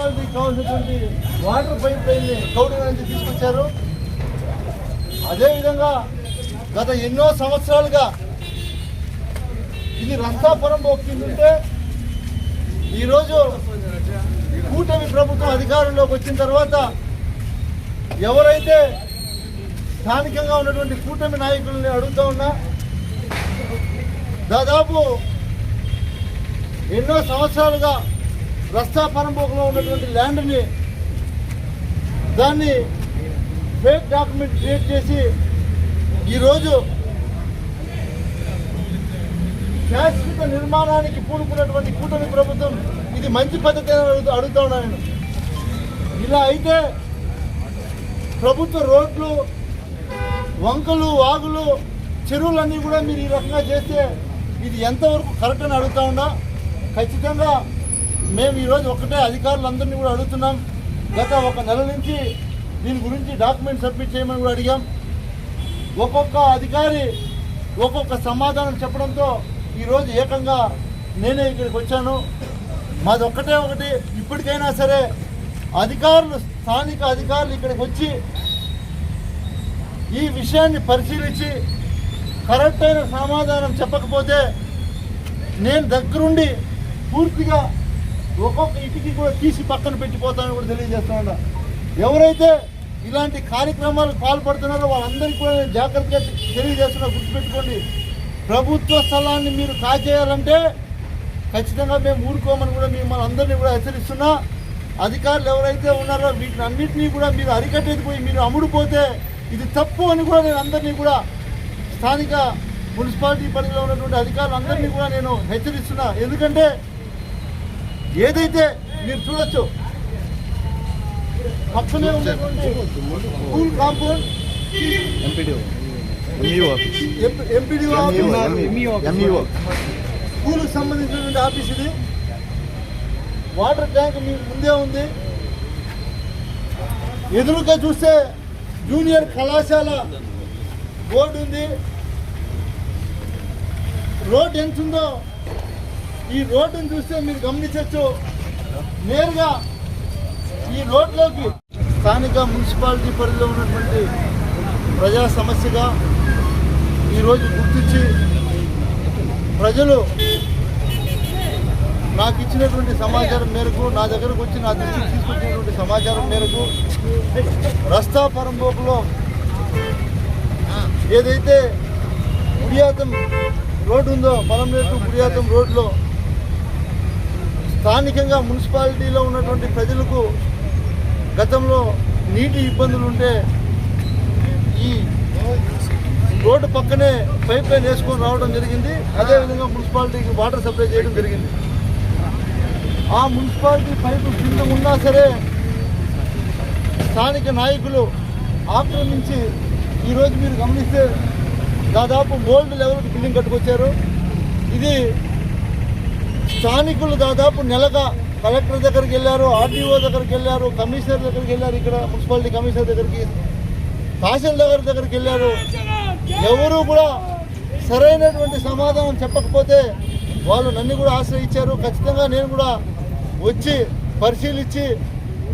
మున్సిపాలిటీకి కావాల్సినటువంటి water pipe లైన్ని కౌడి నుంచి తీసుకొచ్చారు. అదేవిధంగా గత ఎన్నో సంవత్సరాలుగా ఇది రస్తాపురం పోతుంటే ఈరోజు కూటమి ప్రభుత్వం అధికారంలోకి వచ్చిన తర్వాత ఎవరైతే స్థానికంగా ఉన్నటువంటి కూటమి నాయకుల్ని అడుగుతా ఉన్నా, దాదాపు ఎన్నో సంవత్సరాలుగా రస్తాపురంలో ఉన్నటువంటి ల్యాండ్ని దాన్ని ఫేక్ డాక్యుమెంట్ క్రియేట్ చేసి ఈరోజు శాశ్వత నిర్మాణానికి పూనుకున్నటువంటి కూటమి ప్రభుత్వం ఇది మంచి పద్ధతి అడుగుతా ఉన్నాను. ఇలా అయితే ప్రభుత్వ రోడ్లు, వంకలు, వాగులు, చెరువులన్నీ కూడా మీరు ఈ రకంగా చేస్తే ఇది ఎంతవరకు కరెక్ట్ అని అడుగుతా ఉన్నా. ఖచ్చితంగా మేము ఈరోజు ఒకటే అధికారులందరినీ కూడా అడుగుతున్నాం. గత ఒక నెల నుంచి దీని గురించి డాక్యుమెంట్ సబ్మిట్ చేయమని కూడా అడిగాం. ఒక్కొక్క అధికారి ఒక్కొక్క సమాధానం చెప్పడంతో ఈరోజు ఏకంగా నేనే ఇక్కడికి వచ్చాను. మాది ఒకటి ఇప్పటికైనా సరే అధికారులు, స్థానిక అధికారులు ఇక్కడికి వచ్చి ఈ విషయాన్ని పరిశీలించి కరెక్ట్ అయిన సమాధానం చెప్పకపోతే నేను దగ్గరుండి పూర్తిగా ఒక్కొక్క ఇంటికి కూడా తీసి పక్కన పెట్టిపోతానని కూడా తెలియజేస్తా ఉన్నా. ఎవరైతే ఇలాంటి కార్యక్రమాలకు పాల్పడుతున్నారో వాళ్ళందరికీ కూడా నేను జాగ్రత్తగా తెలియజేస్తున్నా. గుర్తుపెట్టుకోండి, ప్రభుత్వ స్థలాన్ని మీరు కాజేయాలంటే ఖచ్చితంగా మేము ఊరుకోమని కూడా మిమ్మల్ని అందరినీ కూడా హెచ్చరిస్తున్నా. అధికారులు ఎవరైతే ఉన్నారో వీటిని అన్నింటినీ కూడా మీరు అరికట్టేది పోయి మీరు అమ్ముడుపోతే ఇది తప్పు అని కూడా నేను అందరినీ కూడా స్థానిక మున్సిపాలిటీ పరిధిలో ఉన్నటువంటి అధికారులు అందరినీ కూడా నేను హెచ్చరిస్తున్నా. ఎందుకంటే ఏదైతే మీరు చూడొచ్చు పక్కనే ఉన్నటువంటి స్కూల్ కాంపౌండ్, ఎంపీడీఓ స్కూల్కి సంబంధించినటువంటి ఆఫీస్ ఇది. వాటర్ ట్యాంక్ మీ ముందే ఉంది. ఎదురుగా చూస్తే జూనియర్ కళాశాల బోర్డు ఉంది. రోడ్ ఎంత ఉందో ఈ రోడ్డును చూస్తే మీరు గమనించవచ్చు. నేరుగా ఈ రోడ్లోకి స్థానిక మున్సిపాలిటీ పరిధిలో ఉన్నటువంటి ప్రజా సమస్యగా ఈరోజు గుర్తించి ప్రజలు నాకు ఇచ్చినటువంటి సమాచారం మేరకు, నా దగ్గరకు వచ్చి నా దృష్టికి తీసుకొచ్చినటువంటి సమాచారం మేరకు రస్తాపురంలో ఏదైతే గుడియాతం రోడ్డు ఉందో, పలంనేరు గుడియాతం రోడ్లో స్థానికంగా మున్సిపాలిటీలో ఉన్నటువంటి ప్రజలకు గతంలో నీటి ఇబ్బందులు ఉంటే ఈ రోడ్డు పక్కనే పైప్ లైన్ వేసుకొని రావడం జరిగింది. అదేవిధంగా మున్సిపాలిటీకి వాటర్ సప్లై చేయడం జరిగింది. ఆ మున్సిపాలిటీ పైపు కింద ఉన్నా సరే స్థానిక నాయకులు ఆక్రమించి ఈరోజు మీరు గమనిస్తే దాదాపు గోల్డ్ లెవెల్కి బిల్డింగ్ కట్టుకొచ్చారు. ఇది స్థానికులు దాదాపు నెలగా కలెక్టర్ దగ్గరికి వెళ్ళారు, ఆర్డీఓ దగ్గరికి వెళ్ళారు, కమిషనర్ దగ్గరికి వెళ్ళారు, ఇక్కడ మున్సిపాలిటీ కమిషనర్ దగ్గరికి, తహసీల్దార్ దగ్గరికి వెళ్ళారు. ఎవరు కూడా సరైనటువంటి సమాధానం చెప్పకపోతే వాళ్ళు నన్ను కూడా ఆశ్రయించారు. ఖచ్చితంగా నేను కూడా వచ్చి పరిశీలించి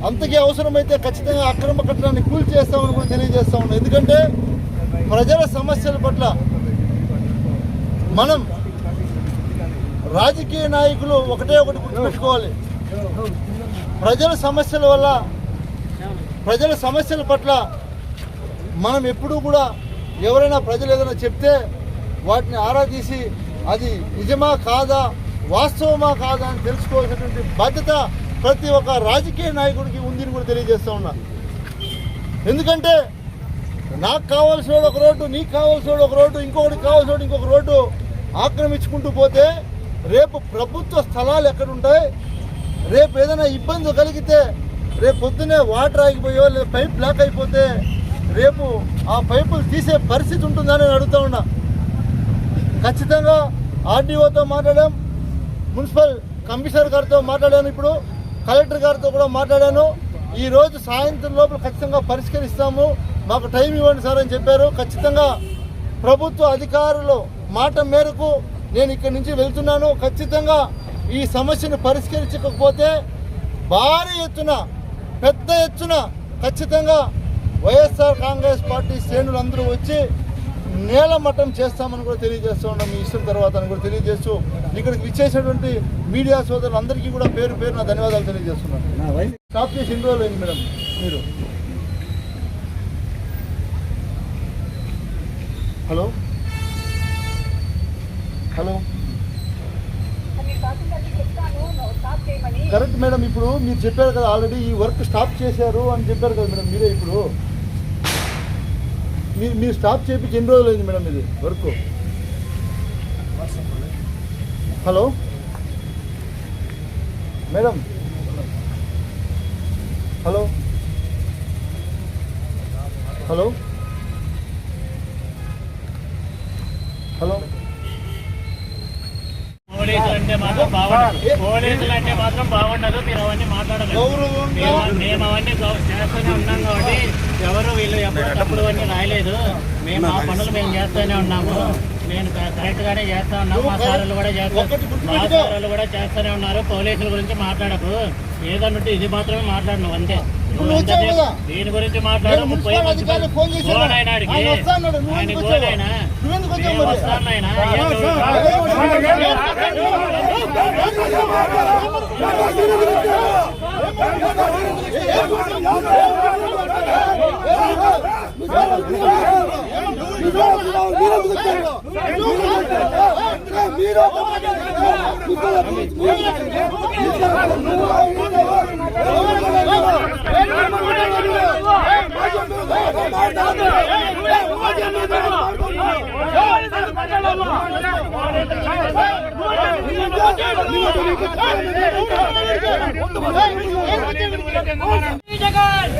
అంతకీ అవసరమైతే ఖచ్చితంగా అక్రమ కట్టడాన్ని కూల్చేస్తామని కూడా తెలియజేస్తా ఉన్నాం. ఎందుకంటే ప్రజల సమస్యల పట్ల మనం రాజకీయ నాయకులు ఒకటి గుర్తుపెట్టుకోవాలి. ప్రజల సమస్యల పట్ల మనం ఎప్పుడూ కూడా ఎవరైనా ప్రజలు ఏదైనా చెప్తే వాటిని ఆరా తీసి అది నిజమా కాదా, వాస్తవమా కాదా అని తెలుసుకోవాల్సినటువంటి బాధ్యత ప్రతి ఒక్క రాజకీయ నాయకుడికి ఉందని కూడా తెలియజేస్తూ ఉన్నా. ఎందుకంటే నాకు కావాల్సిన ఒక రోడ్డు, నీకు కావాల్సిన ఒక రోడ్డు, ఇంకొకటికి కావాల్సిన ఇంకొక రోడ్డు ఆక్రమించుకుంటూ పోతే రేపు ప్రభుత్వ స్థలాలు ఎక్కడుంటాయి? రేపు ఏదైనా ఇబ్బంది కలిగితే రేపు పొద్దునే వాటర్ ఆగిపోయో లేదా పైప్ బ్లాక్ అయిపోతే రేపు ఆ పైపులు తీసే పరిస్థితి ఉంటుందని నేను అడుగుతా ఉన్నా. ఖచ్చితంగా ఆర్డీఓతో మాట్లాడాం, మున్సిపల్ కమిషనర్ గారితో మాట్లాడాను, ఇప్పుడు కలెక్టర్ గారితో కూడా మాట్లాడాను. ఈరోజు సాయంత్రం లోపల ఖచ్చితంగా పరిష్కరిస్తాము, మాకు టైం ఇవ్వండి సార్ అని చెప్పారు. ఖచ్చితంగా ప్రభుత్వ అధికారులు మాట మేరకు నేను ఇక్కడి నుంచి వెళ్తున్నాను. ఖచ్చితంగా ఈ సమస్యను పరిష్కరించకపోతే భారీ ఎత్తున పెద్ద ఎత్తున ఖచ్చితంగా వైఎస్ఆర్ కాంగ్రెస్ పార్టీ శ్రేణులందరూ వచ్చి నేలమట్టం చేస్తామని కూడా తెలియజేస్తూ ఉన్నాం. మీ ఇష్టం తర్వాత అని కూడా తెలియజేస్తూ ఇక్కడికి విచ్చేసినటువంటి మీడియా సోదరులందరికీ కూడా పేరు పేరున ధన్యవాదాలు తెలియజేస్తున్నాను. స్టాప్ చేసి ఎన్ని రోజులు అయింది మేడం మీరు? Hello hello correct madam. ఇప్పుడు మీరు చెప్పారు కదా ఆల్రెడీ ఈ వర్క్ స్టాప్ చేశారు అని చెప్పారు కదా మేడం మీరే. ఇప్పుడు మీరు స్టాప్ చేయించి ఎన్ని రోజులు అయింది మేడం ఇది work? Hello madam hello hello పోలీసులు హలో అంటే మాత్రం బాగుండదు. మీరు అవన్నీ మాట్లాడలేదు. మేము అవన్నీ చేస్తూనే ఉన్నాం కాబట్టి ఎవరు వీళ్ళు ఎప్పటికప్పుడు అన్నీ రాయలేదు. మేము ఆ పనులు మేము చేస్తూనే ఉన్నాము. నేను కరెక్ట్ గానే చేస్తా ఉన్నాము. మా సార్లు కూడా చేస్తూనే ఉన్నారు. పోలీసుల గురించి మాట్లాడకు, ఏదన్నట్టు ఇది మాత్రమే మాట్లాడినావు అంతే. దీని గురించి మాట్లాడు. జగన్